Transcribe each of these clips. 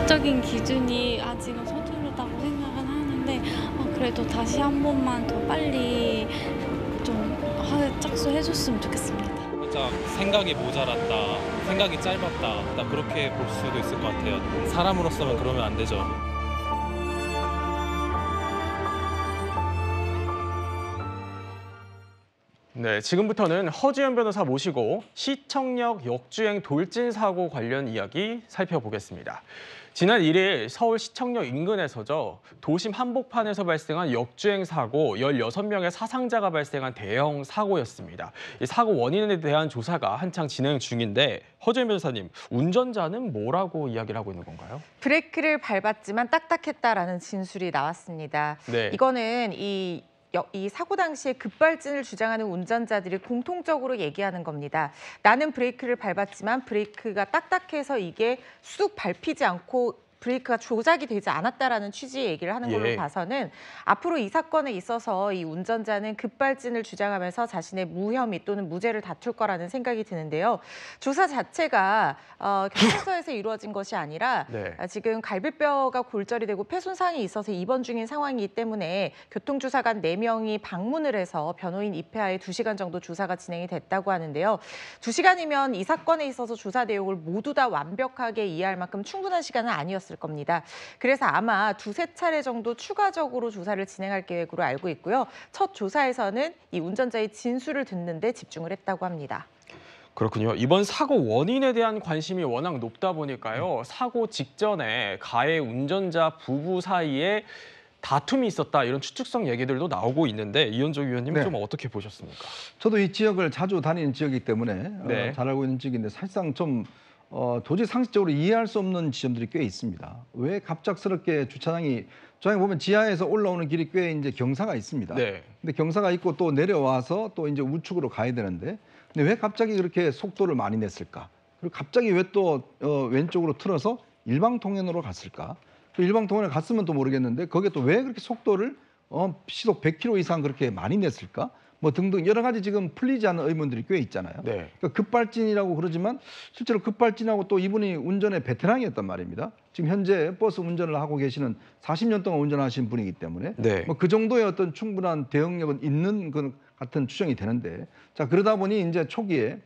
과학적인 기준이 아직은 서투르다고 생각은 하는데 그래도 다시 한 번만 더 빨리 좀 착수해줬으면 좋겠습니다. 살짝 생각이 모자랐다, 생각이 짧았다, 딱 그렇게 볼 수도 있을 것 같아요. 사람으로서는 그러면 안 되죠. 네, 지금부터는 허지연 변호사 모시고 시청역 역주행 돌진 사고 관련 이야기 살펴보겠습니다. 지난 1일 서울 시청역 인근에서죠. 도심 한복판에서 발생한 역주행 사고 16명의 사상자가 발생한 대형 사고였습니다. 이 사고 원인에 대한 조사가 한창 진행 중인데 허지연 변호사님, 운전자는 뭐라고 이야기를 하고 있는 건가요? 브레이크를 밟았지만 딱딱했다라는 진술이 나왔습니다. 네. 이거는 이 사고 당시에 급발진을 주장하는 운전자들이 공통적으로 얘기하는 겁니다. 나는 브레이크를 밟았지만 브레이크가 딱딱해서 이게 쑥 밟히지 않고 브레이크가 조작이 되지 않았다라는 취지의 얘기를 하는 걸로 봐서는 앞으로 이 사건에 있어서 이 운전자는 급발진을 주장하면서 자신의 무혐의 또는 무죄를 다툴 거라는 생각이 드는데요. 조사 자체가 경찰서에서 이루어진 것이 아니라 지금 갈비뼈가 골절이 되고 폐손상이 있어서 입원 중인 상황이기 때문에 교통조사관 4명이 방문을 해서 변호인 입회하에 2시간 정도 조사가 진행이 됐다고 하는데요. 2시간이면 이 사건에 있어서 조사 내용을 모두 다 완벽하게 이해할 만큼 충분한 시간은 아니었을 겁니다. 그래서 아마 2~3차례 정도 추가적으로 조사를 진행할 계획으로 알고 있고요. 첫 조사에서는 이 운전자의 진술을 듣는 데 집중을 했다고 합니다. 그렇군요. 이번 사고 원인에 대한 관심이 워낙 높다 보니까요. 사고 직전에 가해 운전자 부부 사이에 다툼이 있었다 이런 추측성 얘기들도 나오고 있는데 이현정 위원님 좀 어떻게 보셨습니까? 저도 이 지역을 자주 다니는 지역이기 때문에 잘 알고 있는 지역인데 사실상 좀 도저히 상식적으로 이해할 수 없는 지점들이 꽤 있습니다. 왜 갑작스럽게 주차장에 보면 지하에서 올라오는 길이 꽤 이제 경사가 있습니다. 근데 경사가 있고 또 내려와서 또 이제 우측으로 가야 되는데 근데 왜 갑자기 그렇게 속도를 많이 냈을까? 그리고 갑자기 왜 또 왼쪽으로 틀어서 일방통행으로 갔을까? 그 일방통행을 갔으면 또 모르겠는데 거기에 또 왜 그렇게 속도를 시속 100km 이상 그렇게 많이 냈을까? 뭐 등등 여러 가지 지금 풀리지 않는 의문들이 꽤 있잖아요. 그러니까 급발진이라고 그러지만 실제로 급발진하고 또 이분이 운전의 베테랑이었단 말입니다. 지금 현재 버스 운전을 하고 계시는 40년 동안 운전하신 분이기 때문에 뭐 그 정도의 어떤 충분한 대응력은 있는 것 같은 추정이 되는데 자 그러다 보니 이제 초기에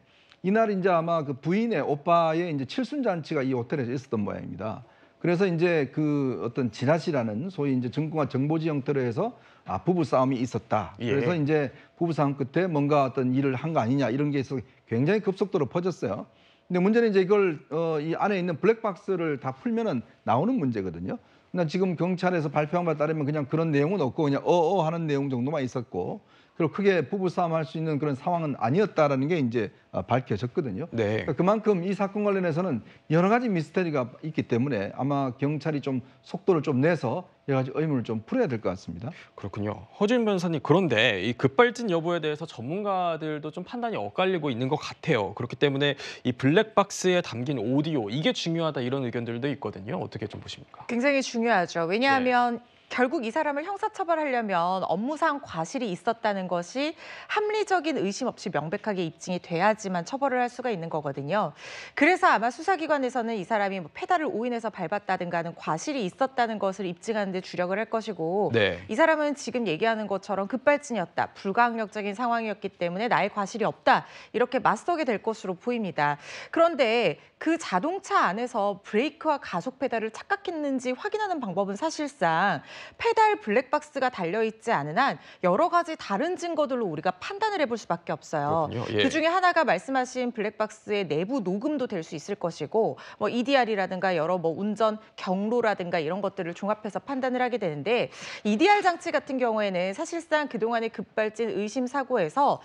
이날 이제 아마 그 부인의 오빠의 이제 칠순 잔치가 이 호텔에서 있었던 모양입니다. 그래서 이제 그 어떤 지라시라는 소위 이제 정권과 정보지 형태로 해서 부부 싸움이 있었다. 그래서 이제 부부 싸움 끝에 뭔가 어떤 일을 한 거 아니냐 이런 게 있어서 굉장히 급속도로 퍼졌어요. 근데 문제는 이제 이걸 이 안에 있는 블랙박스를 다 풀면은 나오는 문제거든요. 그러니까 지금 경찰에서 발표한 바에 따르면 그냥 그런 내용은 없고 그냥 하는 내용 정도만 있었고 그리고 크게 부부싸움 할 수 있는 그런 상황은 아니었다라는 게 이제 밝혀졌거든요. 그러니까 그만큼 이 사건 관련해서는 여러 가지 미스터리가 있기 때문에 아마 경찰이 좀 속도를 좀 내서 여러 가지 의문을 좀 풀어야 될 것 같습니다. 그렇군요. 허지연 변호사님, 그런데 이 급발진 여부에 대해서 전문가들도 좀 판단이 엇갈리고 있는 것 같아요. 그렇기 때문에 이 블랙박스에 담긴 오디오 이게 중요하다 이런 의견들도 있거든요. 어떻게 좀 보십니까? 굉장히 중요하죠. 왜냐하면 결국 이 사람을 형사처벌하려면 업무상 과실이 있었다는 것이 합리적인 의심 없이 명백하게 입증이 돼야지만 처벌을 할 수가 있는 거거든요. 그래서 아마 수사기관에서는 이 사람이 뭐 페달을 오인해서 밟았다든가 하는 과실이 있었다는 것을 입증하는 데 주력을 할 것이고 이 사람은 지금 얘기하는 것처럼 급발진이었다. 불가항력적인 상황이었기 때문에 나의 과실이 없다. 이렇게 맞서게 될 것으로 보입니다. 그런데 그 자동차 안에서 브레이크와 가속 페달을 착각했는지 확인하는 방법은 사실상 페달 블랙박스가 달려있지 않은 한 여러 가지 다른 증거들로 우리가 판단을 해볼 수밖에 없어요. 그중에 하나가 말씀하신 블랙박스의 내부 녹음도 될 수 있을 것이고 뭐 EDR이라든가 여러 뭐 운전 경로라든가 이런 것들을 종합해서 판단을 하게 되는데 EDR 장치 같은 경우에는 사실상 그동안의 급발진 의심 사고에서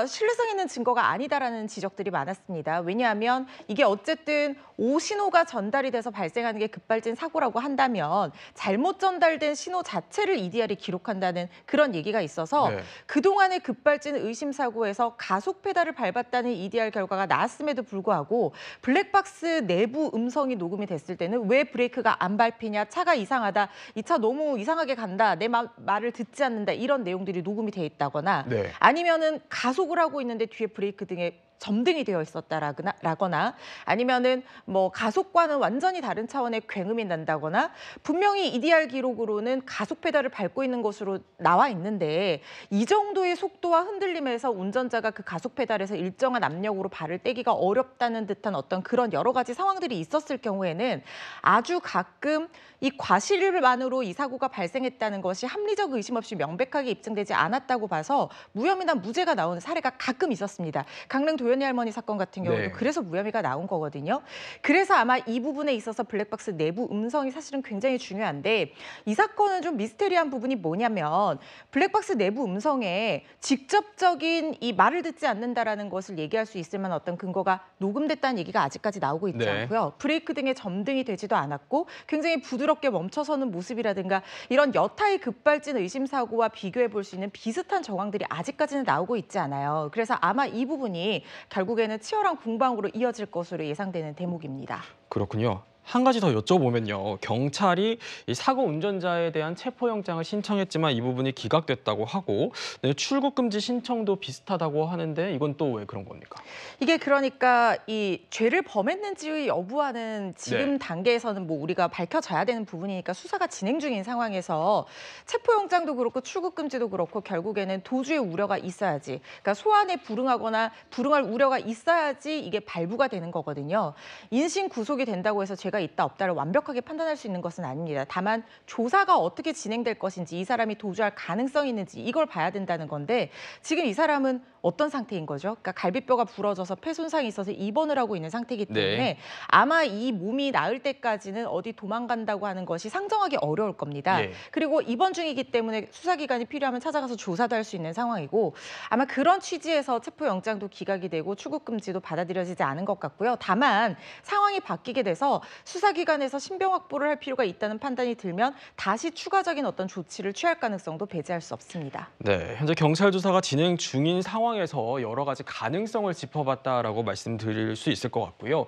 신뢰성 있는 증거가 아니다라는 지적들이 많았습니다. 왜냐하면 이게 어쨌든 오신호가 전달이 돼서 발생하는 게 급발진 사고라고 한다면 잘못 전달된 신호 자체를 EDR이 기록한다는 그런 얘기가 있어서 그동안의 급발진 의심 사고에서 가속 페달을 밟았다는 EDR 결과가 나왔음에도 불구하고 블랙박스 내부 음성이 녹음이 됐을 때는 왜 브레이크가 안 밟히냐, 차가 이상하다, 이 차 너무 이상하게 간다, 내 말을 듣지 않는다 이런 내용들이 녹음이 돼 있다거나 아니면은 가속을 하고 있는데 뒤에 브레이크 등에 점등이 되어 있었다라거나 아니면은 뭐 가속과는 완전히 다른 차원의 굉음이 난다거나 분명히 EDR 기록으로는 가속 페달을 밟고 있는 것으로 나와 있는데 이 정도의 속도와 흔들림에서 운전자가 그 가속 페달에서 일정한 압력으로 발을 떼기가 어렵다는 듯한 어떤 그런 여러 가지 상황들이 있었을 경우에는 아주 가끔 이 과실만으로 이 사고가 발생했다는 것이 합리적 의심 없이 명백하게 입증되지 않았다고 봐서 무혐의나 무죄가 나오는 사례가 가끔 있었습니다. 강릉 도연이 할머니 사건 같은 경우도 네. 그래서 무혐의가 나온 거거든요. 그래서 아마 이 부분에 있어서 블랙박스 내부 음성이 사실은 굉장히 중요한데 이 사건은 좀 미스테리한 부분이 뭐냐면 블랙박스 내부 음성에 직접적인 이 말을 듣지 않는다라는 것을 얘기할 수 있을 만한 어떤 근거가 녹음됐다는 얘기가 아직까지 나오고 있지 네. 않고요. 브레이크 등의 점등이 되지도 않았고 굉장히 부드럽게 멈춰서는 모습이라든가 이런 여타의 급발진 의심사고와 비교해 볼 수 있는 비슷한 정황들이 아직까지는 나오고 있지 않아요. 그래서 아마 이 부분이 결국에는 치열한 공방으로 이어질 것으로 예상되는 대목입니다. 그렇군요. 한 가지 더 여쭤보면요. 경찰이 이 사고 운전자에 대한 체포영장을 신청했지만 이 부분이 기각됐다고 하고 출국 금지 신청도 비슷하다고 하는데 이건 또 왜 그런 겁니까? 이게 그러니까 이 죄를 범했는지 여부와는 지금 네. 단계에서는 뭐 우리가 밝혀져야 되는 부분이니까 수사가 진행 중인 상황에서 체포영장도 그렇고 출국 금지도 그렇고 결국에는 도주의 우려가 있어야지. 그러니까 소환에 불응하거나 불응할 우려가 있어야지 이게 발부가 되는 거거든요. 인신 구속이 된다고 해서 죄가 있다 없다를 완벽하게 판단할 수 있는 것은 아닙니다. 다만 조사가 어떻게 진행될 것인지 이 사람이 도주할 가능성이 있는지 이걸 봐야 된다는 건데 지금 이 사람은 어떤 상태인 거죠? 그러니까 갈비뼈가 부러져서 폐 손상이 있어서 입원을 하고 있는 상태이기 때문에 네. 아마 이 몸이 나을 때까지는 어디 도망간다고 하는 것이 상정하기 어려울 겁니다. 예. 그리고 입원 중이기 때문에 수사기관이 필요하면 찾아가서 조사도 할 수 있는 상황이고 아마 그런 취지에서 체포영장도 기각이 되고 출국금지도 받아들여지지 않은 것 같고요. 다만 상황이 바뀌게 돼서 수사기관에서 신병 확보를 할 필요가 있다는 판단이 들면 다시 추가적인 어떤 조치를 취할 가능성도 배제할 수 없습니다. 네, 현재 경찰 조사가 진행 중인 상황에서 여러 가지 가능성을 짚어봤다라고 말씀드릴 수 있을 것 같고요.